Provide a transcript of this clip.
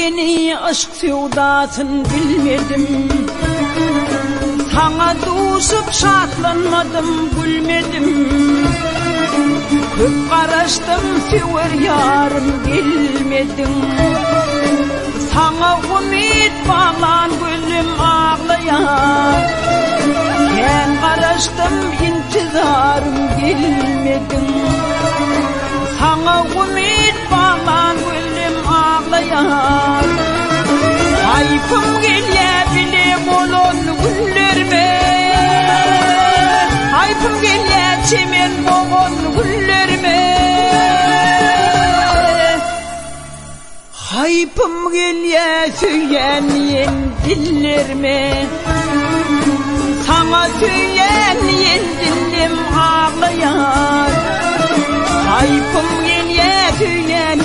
Seni aşk sevdasın bilmedim, sana düşüp şatlanmadım, gülmedim. Köp karıştım, sever yarım bilmedim. Sana ümit bağlan gülüm ağlayan, sen karıştım, intizarım bilmedim. Sana ümit bağlan gülüm ağlayan, hayfım gelebilir olan güllerime, hayfım gele çemen boğan güllerime, hayfım gele söyleyen dillerime. Sana söyleyen dilim ağlayan, hayfım gele söyleyen